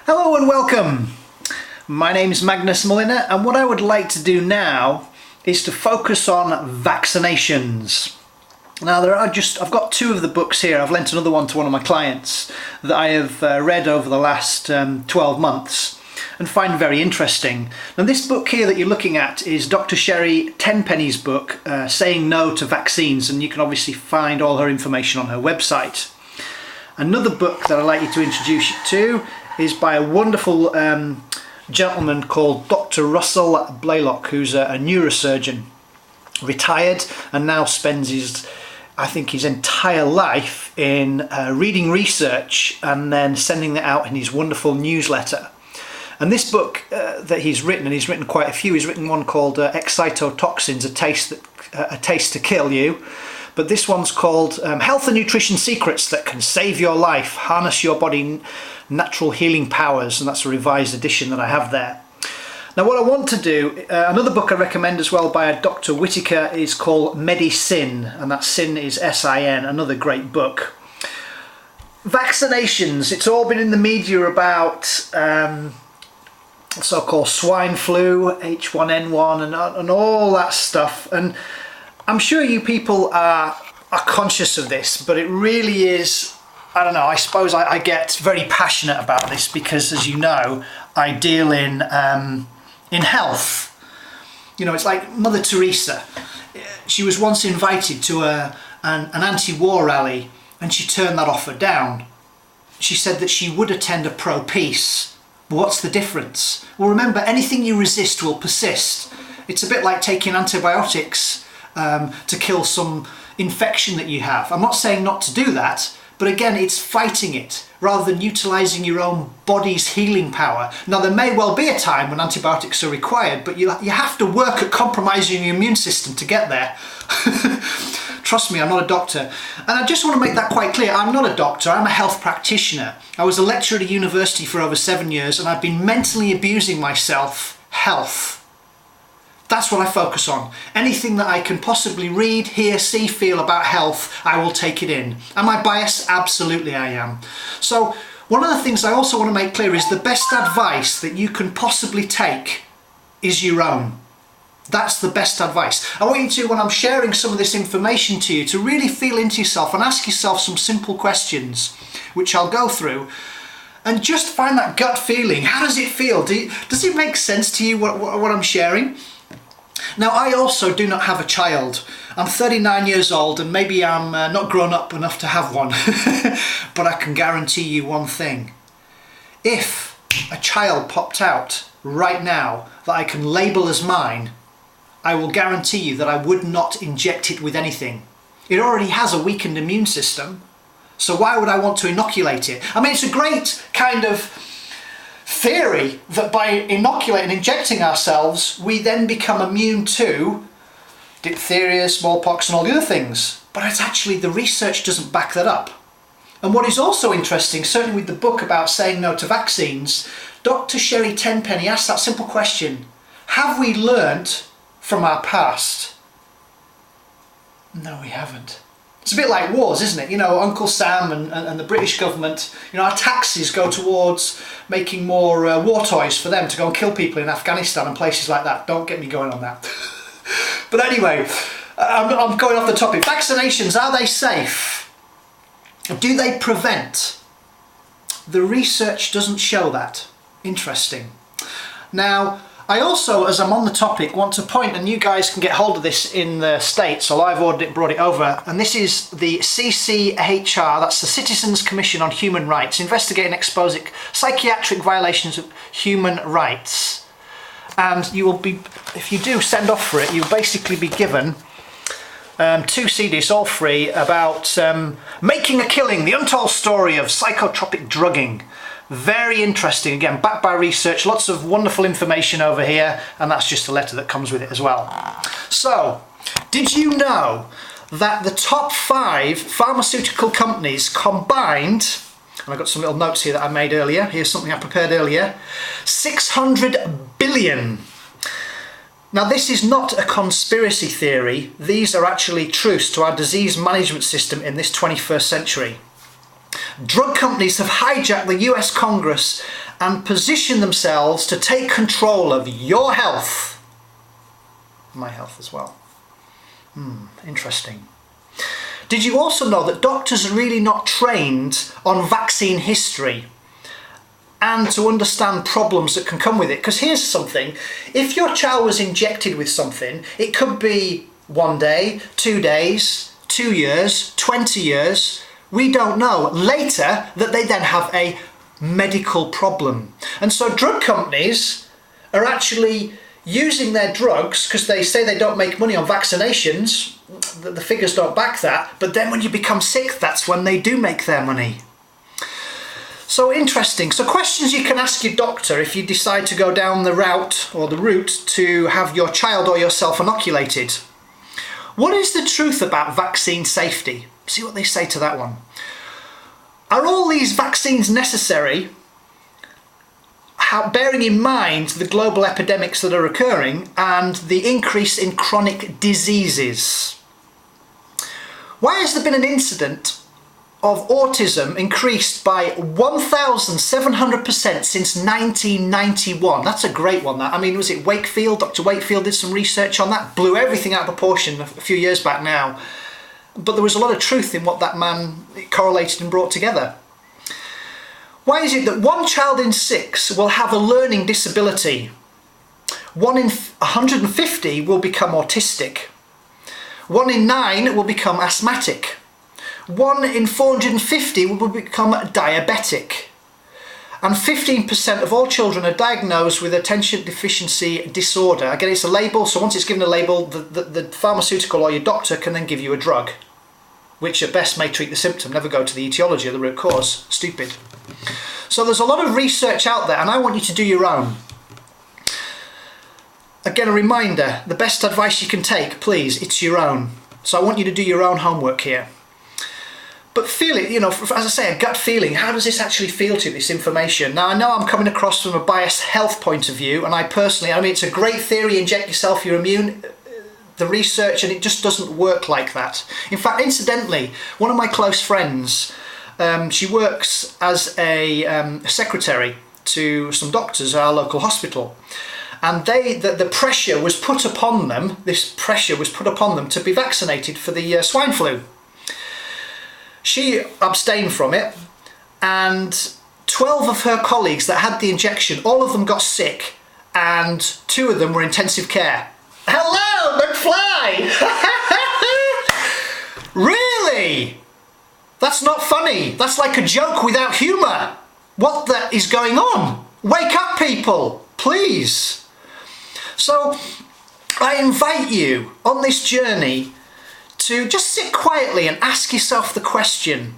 Hello and welcome. My name is Magnus Mulliner, and what I would like to do now is to focus on vaccinations. Now I've got two of the books here. I've lent another one to one of my clients that I have read over the last 12 months and find very interesting. Now this book here that you're looking at is Dr. Sherry Tenpenny's book, Saying No to Vaccines, and you can obviously find all her information on her website. Another book that I'd like you to introduce you to is by a wonderful gentleman called Dr. Russell Blaylock, who's a neurosurgeon, retired, and now spends his entire life in reading research and then sending it out in his wonderful newsletter. And this book that he's written, and he's written quite a few, he's written one called Excitotoxins, a taste to kill you. But this one's called Health and Nutrition Secrets That Can Save Your Life, Harness Your Body Natural Healing Powers, and that's a revised edition that I have there. Now what I want to do, another book I recommend as well by a Dr. Whitaker is called Medicine, and that sin is S-I-N, another great book. Vaccinations, it's all been in the media about so-called swine flu, H1N1 and all that stuff, and I'm sure you people are conscious of this, but it really is, I don't know, I suppose I get very passionate about this because, as you know, I deal in health. You know, it's like Mother Teresa. She was once invited to an anti-war rally and she turned that offer down. She said that she would attend a pro-peace. But what's the difference? Well, remember, anything you resist will persist. It's a bit like taking antibiotics to kill some infection that you have. I'm not saying not to do that, but again, it's fighting it rather than utilising your own body's healing power. Now, there may well be a time when antibiotics are required, but you have to work at compromising your immune system to get there. Trust me, I'm not a doctor. And I just want to make that quite clear. I'm not a doctor, I'm a health practitioner. I was a lecturer at a university for over 7 years, and I've been mentally abusing myself health. That's what I focus on. Anything that I can possibly read, hear, see, feel about health, I will take it in. Am I biased? Absolutely I am. So one of the things I also want to make clear is the best advice that you can possibly take is your own. That's the best advice. I want you to, when I'm sharing some of this information to you, to really feel into yourself and ask yourself some simple questions, which I'll go through, and just find that gut feeling. How does it feel? Does it make sense to you what I'm sharing? Now, I also do not have a child. I'm 39 years old and maybe I'm not grown up enough to have one. But I can guarantee you one thing. If a child popped out right now that I can label as mine, I will guarantee you that I would not inject it with anything. It already has a weakened immune system, so why would I want to inoculate it? I mean, it's a great kind of theory that by inoculating, injecting ourselves, we then become immune to diphtheria, smallpox and all the other things. But it's actually, the research doesn't back that up. And what is also interesting, certainly with the book about saying no to vaccines, Dr. Sherry Tenpenny asked that simple question: have we learnt from our past? No, we haven't. It's a bit like wars, isn't it? You know, Uncle Sam and the British government, you know, our taxes go towards making more war toys for them to go and kill people in Afghanistan and places like that. Don't get me going on that. But anyway, I'm going off the topic. Vaccinations, are they safe? Do they prevent? The research doesn't show that. Interesting. Now, I also, as I'm on the topic, want to point, and you guys can get hold of this in the States, so I've ordered it, brought it over, and this is the CCHR, that's the Citizens Commission on Human Rights, investigating and exposing psychiatric violations of human rights. And you will be, if you do send off for it, you'll basically be given 2 CDs, all free, about Making a Killing, the untold story of psychotropic drugging. Very interesting, again, backed by research, lots of wonderful information over here, and that's just a letter that comes with it as well. So, did you know that the top 5 pharmaceutical companies combined, and I've got some little notes here that I made earlier, here's something I prepared earlier, 600 billion. Now, this is not a conspiracy theory, these are actually truths to our disease management system in this 21st century. Drug companies have hijacked the US Congress and position themselves to take control of your health. My health as well. Interesting. Did you also know that doctors are really not trained on vaccine history and to understand problems that can come with it? Because here's something, if your child was injected with something, it could be 1 day, 2 days, 2 years, 20 years, we don't know. Later, that they then have a medical problem. And so drug companies are actually using their drugs, because they say they don't make money on vaccinations, the figures don't back that, but then when you become sick, that's when they do make their money. So interesting. So questions you can ask your doctor if you decide to go down the route or the route to have your child or yourself inoculated. What is the truth about vaccine safety? See what they say to that one. Are all these vaccines necessary, bearing in mind the global epidemics that are occurring and the increase in chronic diseases? Why has there been an incident of autism increased by 1,700% since 1991? That's a great one, that. I mean, was it Wakefield? Dr. Wakefield did some research on that, blew everything out of proportion a few years back now. But there was a lot of truth in what that man correlated and brought together. Why is it that 1 child in 6 will have a learning disability? 1 in 150 will become autistic. 1 in 9 will become asthmatic. 1 in 450 will become diabetic. And 15% of all children are diagnosed with attention deficiency disorder. Again, it's a label, so once it's given a label, the pharmaceutical or your doctor can then give you a drug, which at best may treat the symptom, never go to the etiology or the root cause. Stupid. So there's a lot of research out there, and I want you to do your own. Again, a reminder, the best advice you can take, please, it's your own. So I want you to do your own homework here. But feel it, you know, as I say, a gut feeling. How does this actually feel to you, this information? Now, I know I'm coming across from a biased health point of view, and I mean, it's a great theory, inject yourself, you're immune, the research, and it just doesn't work like that. In fact, incidentally, one of my close friends, she works as a secretary to some doctors at our local hospital. And the pressure was put upon them, to be vaccinated for the swine flu. She abstained from it, and 12 of her colleagues that had the injection, all of them got sick, and 2 of them were intensive care. Hello, McFly! Really? That's not funny. That's like a joke without humour. What the is going on? Wake up, people, please. So I invite you on this journey to just sit quietly and ask yourself the question,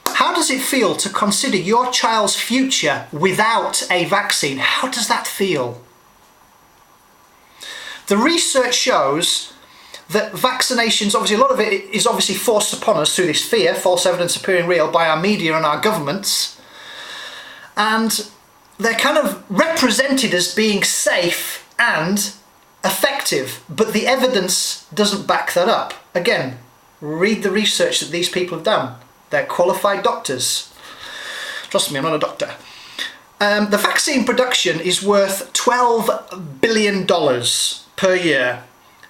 how does it feel to consider your child's future without a vaccine? How does that feel? The research shows that vaccinations, obviously a lot of it is obviously forced upon us through this fear, false evidence appearing real, by our media and our governments. And they're kind of represented as being safe and effective, but the evidence doesn't back that up. Again, read the research that these people have done. They're qualified doctors. Trust me, I'm not a doctor. The vaccine production is worth $12 billion per year,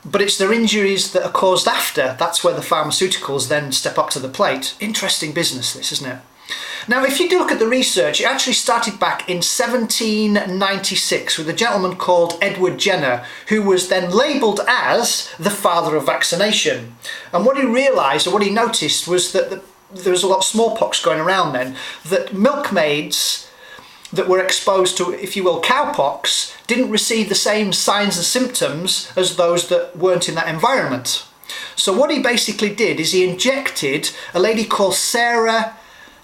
but it's their injuries that are caused after. That's where the pharmaceuticals then step up to the plate. Interesting business, this, isn't it? Now, if you do look at the research, it actually started back in 1796 with a gentleman called Edward Jenner, who was then labelled as the father of vaccination. And what he realised, or what he noticed, was that there was a lot of smallpox going around then, that milkmaids that were exposed to, if you will, cowpox, didn't receive the same signs and symptoms as those that weren't in that environment. So what he basically did is he injected a lady called Sarah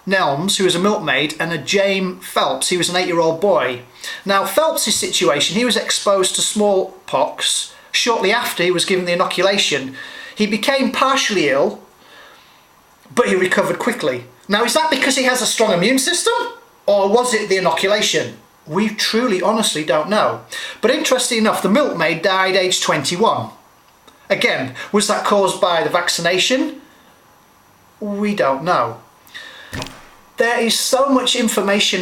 Nelms, who was a milkmaid, and a James Phelps. He was an 8-year-old boy. Now, Phelps' situation, he was exposed to smallpox shortly after he was given the inoculation. He became partially ill, but he recovered quickly. Now, is that because he has a strong immune system, or was it the inoculation? We truly, honestly don't know. But interestingly enough, the milkmaid died aged 21. Again, was that caused by the vaccination? We don't know. There is so much information